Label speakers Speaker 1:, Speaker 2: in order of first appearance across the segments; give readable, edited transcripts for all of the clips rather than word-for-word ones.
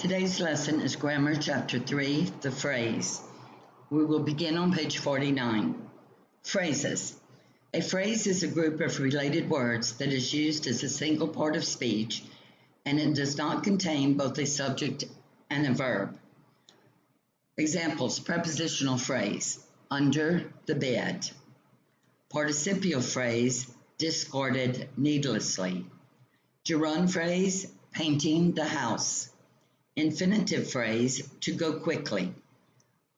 Speaker 1: Today's lesson is Grammar Chapter 3, the phrase. We will begin on page 49. Phrases. A phrase is a group of related words that is used as a single part of speech, and it does not contain both a subject and a verb. Examples: prepositional phrase, under the bed. Participial phrase, discarded needlessly. Gerund phrase, painting the house. Infinitive phrase, to go quickly.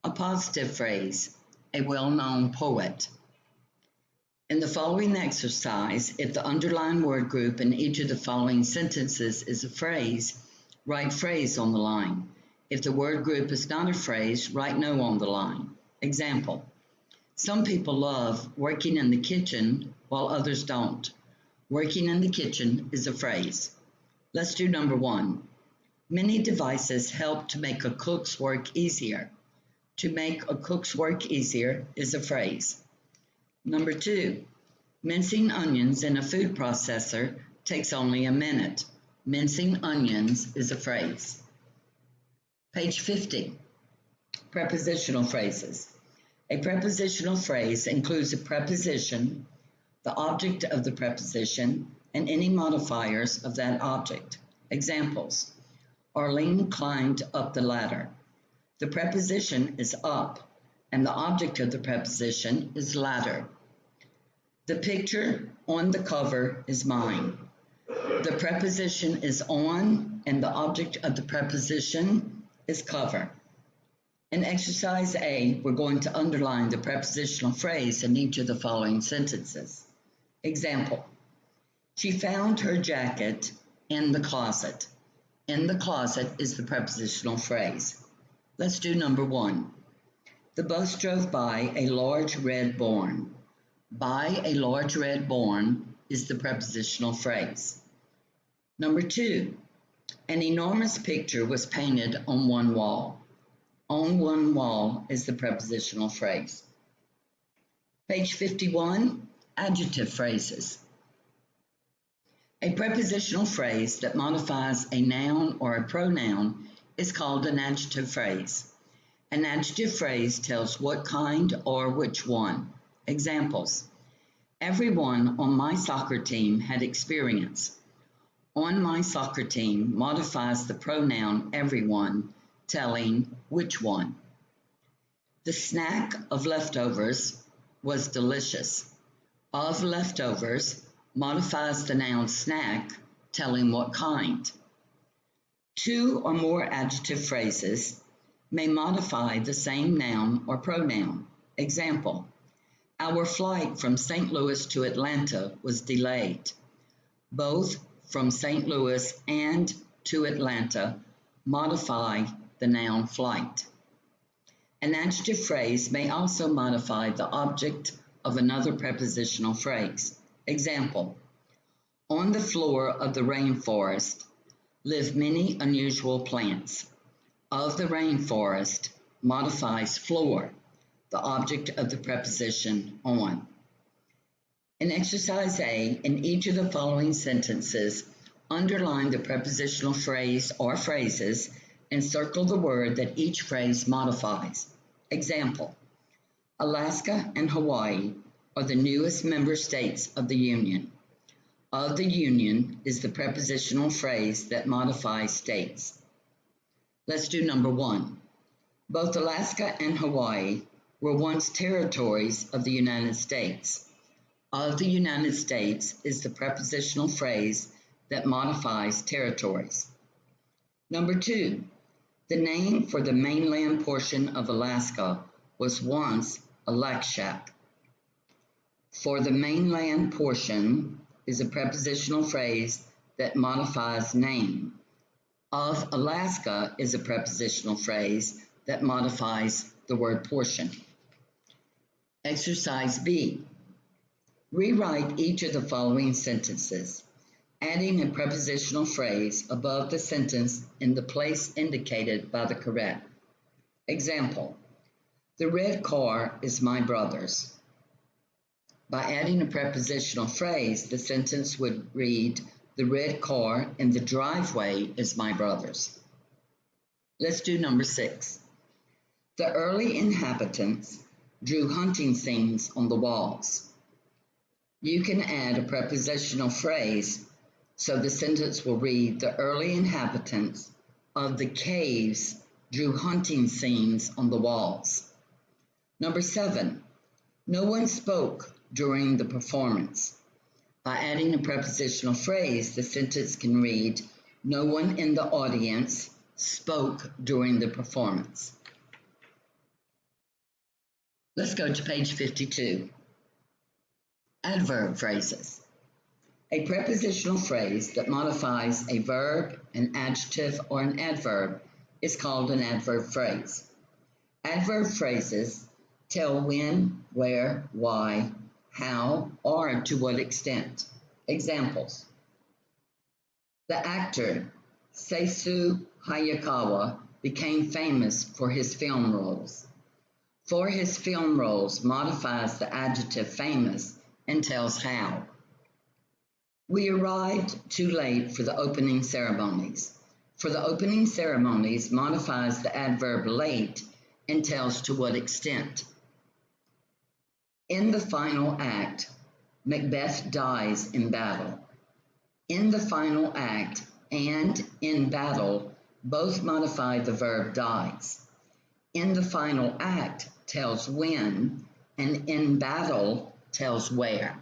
Speaker 1: Appositive phrase, a well-known poet. In the following exercise, if the underlined word group in each of the following sentences is a phrase, write phrase on the line. If the word group is not a phrase, write no on the line. Example: some people love working in the kitchen while others don't. Working in the kitchen is a phrase. Let's do number one. Many devices help to make a cook's work easier. To make a cook's work easier is a phrase. Number two, mincing onions in a food processor takes only a minute. Mincing onions is a phrase. Page 50, prepositional phrases. A prepositional phrase includes a preposition, the object of the preposition, and any modifiers of that object. Examples: Arlene climbed up the ladder. The preposition is up, and the object of the preposition is ladder. The picture on the cover is mine. The preposition is on, and the object of the preposition is cover. In exercise A, we're going to underline the prepositional phrase in each of the following sentences. Example: she found her jacket in the closet. In the closet is the prepositional phrase. Let's do number one. The bus drove by a large red barn. By a large red barn is the prepositional phrase. Number two, an enormous picture was painted on one wall. On one wall is the prepositional phrase. Page 51, adjective phrases. A prepositional phrase that modifies a noun or a pronoun is called an adjective phrase. An adjective phrase tells what kind or which one. Examples: everyone on my soccer team had experience. On my soccer team modifies the pronoun everyone, telling which one. The snack of leftovers was delicious. Of leftovers modifies the noun snack, telling what kind. Two or more adjective phrases may modify the same noun or pronoun. Example: our flight from St. Louis to Atlanta was delayed. Both from St. Louis and to Atlanta modify the noun flight. An adjective phrase may also modify the object of another prepositional phrase. Example: on the floor of the rainforest live many unusual plants. Of the rainforest modifies floor, the object of the preposition on. In exercise A, in each of the following sentences, underline the prepositional phrase or phrases and circle the word that each phrase modifies. Example: Alaska and Hawaii are the newest member states of the Union. Of the Union is the prepositional phrase that modifies states. Let's do number one. Both Alaska and Hawaii were once territories of the United States. Of the United States is the prepositional phrase that modifies territories. Number two, the name for the mainland portion of Alaska was once Alakshak. For the mainland portion is a prepositional phrase that modifies name. Of Alaska is a prepositional phrase that modifies the word portion. Exercise B. Rewrite each of the following sentences, adding a prepositional phrase above the sentence in the place indicated by the correct. Example: the red car is my brother's. By adding a prepositional phrase, the sentence would read, the red car in the driveway is my brother's. Let's do number 6. The early inhabitants drew hunting scenes on the walls. You can add a prepositional phrase so the sentence will read, the early inhabitants of the caves drew hunting scenes on the walls. Number 7, no one spoke during the performance. By adding a prepositional phrase, the sentence can read, no one in the audience spoke during the performance. Let's go to page 52. Adverb phrases. A prepositional phrase that modifies a verb, an adjective, or an adverb is called an adverb phrase. Adverb phrases tell when, where, why, how, or to what extent. Examples. The actor Seisu Hayakawa became famous for his film roles. For his film roles modifies the adjective famous and tells how. We arrived too late for the opening ceremonies. For the opening ceremonies modifies the adverb late and tells to what extent. In the final act, Macbeth dies in battle. In the final act and in battle both modify the verb dies. In the final act tells when, and in battle tells where.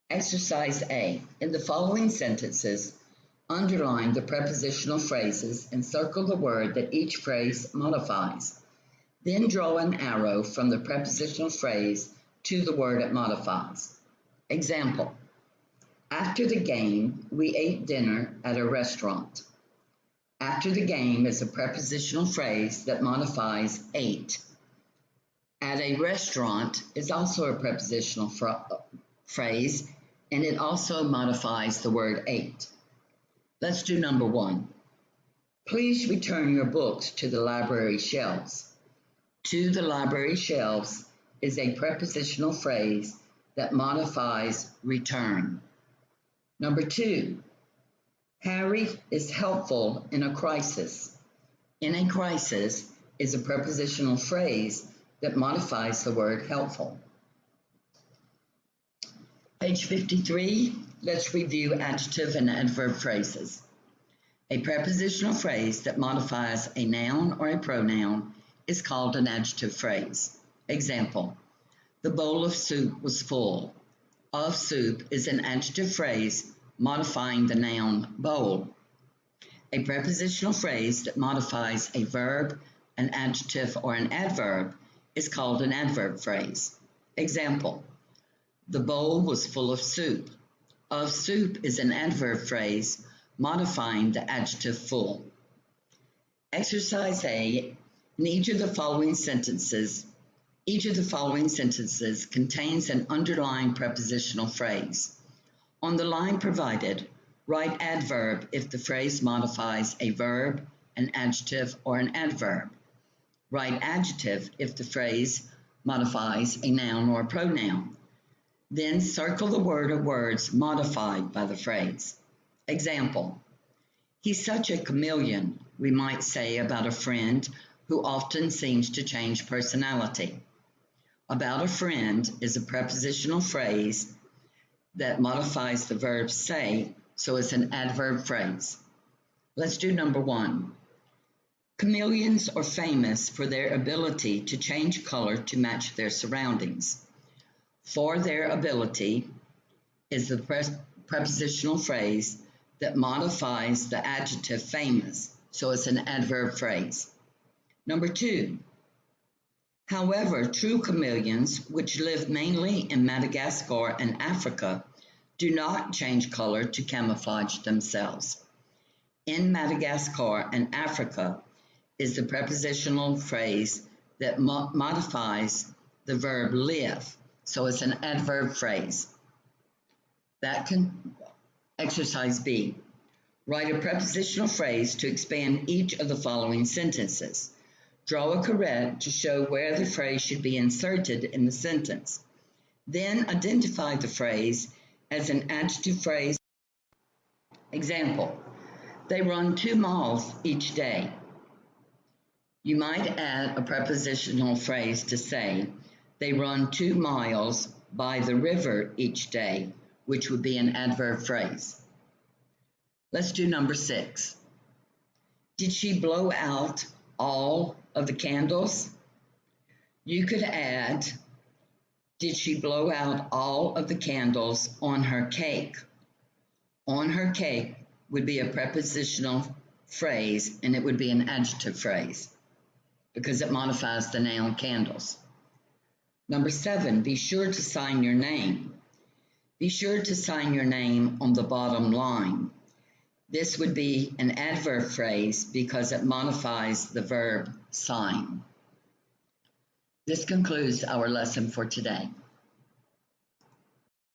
Speaker 1: Exercise A. In the following sentences, underline the prepositional phrases and circle the word that each phrase modifies. Then draw an arrow from the prepositional phrase to the word it modifies. Example. After the game, we ate dinner at a restaurant. After the game is a prepositional phrase that modifies ate. At a restaurant is also a prepositional phrase, and it also modifies the word ate. Let's do number 1. Please return your books to the library shelves. To the library shelves is a prepositional phrase that modifies return. Number 2, Harry is helpful in a crisis. In a crisis is a prepositional phrase that modifies the word helpful. Page 53, let's review adjective and adverb phrases. A prepositional phrase that modifies a noun or a pronoun is called an adjective phrase. Example, the bowl of soup was full. Of soup is an adjective phrase modifying the noun bowl. A prepositional phrase that modifies a verb, an adjective, or an adverb is called an adverb phrase. Example, the bowl was full of soup. Of soup is an adverb phrase modifying the adjective full. Exercise A. In each of the following sentences contains an underlying prepositional phrase. On the line provided, write adverb if the phrase modifies a verb, an adjective, or an adverb. Write adjective if the phrase modifies a noun or a pronoun. Then circle the word or words modified by the phrase. Example, he's such a chameleon, we might say about a friend who often seems to change personality. About a friend is a prepositional phrase that modifies the verb say, so it's an adverb phrase. Let's do number 1. Chameleons are famous for their ability to change color to match their surroundings. For their ability is the prepositional phrase that modifies the adjective famous, so it's an adverb phrase. Number 2, however, true chameleons, which live mainly in Madagascar and Africa, do not change color to camouflage themselves. In Madagascar and Africa is the prepositional phrase that modifies the verb live, so it's an adverb phrase. Exercise B. Write a prepositional phrase to expand each of the following sentences. Draw a caret to show where the phrase should be inserted in the sentence. Then identify the phrase as an adjective phrase. Example, they run 2 miles each day. You might add a prepositional phrase to say, they run 2 miles by the river each day, which would be an adverb phrase. Let's do number 6. Did she blow out all of the candles? You could add, did she blow out all of the candles on her cake? On her cake would be a prepositional phrase, and it would be an adjective phrase because it modifies the noun candles. Number 7, be sure to sign your name. Be sure to sign your name on the bottom line. This would be an adverb phrase because it modifies the verb sign. This concludes our lesson for today.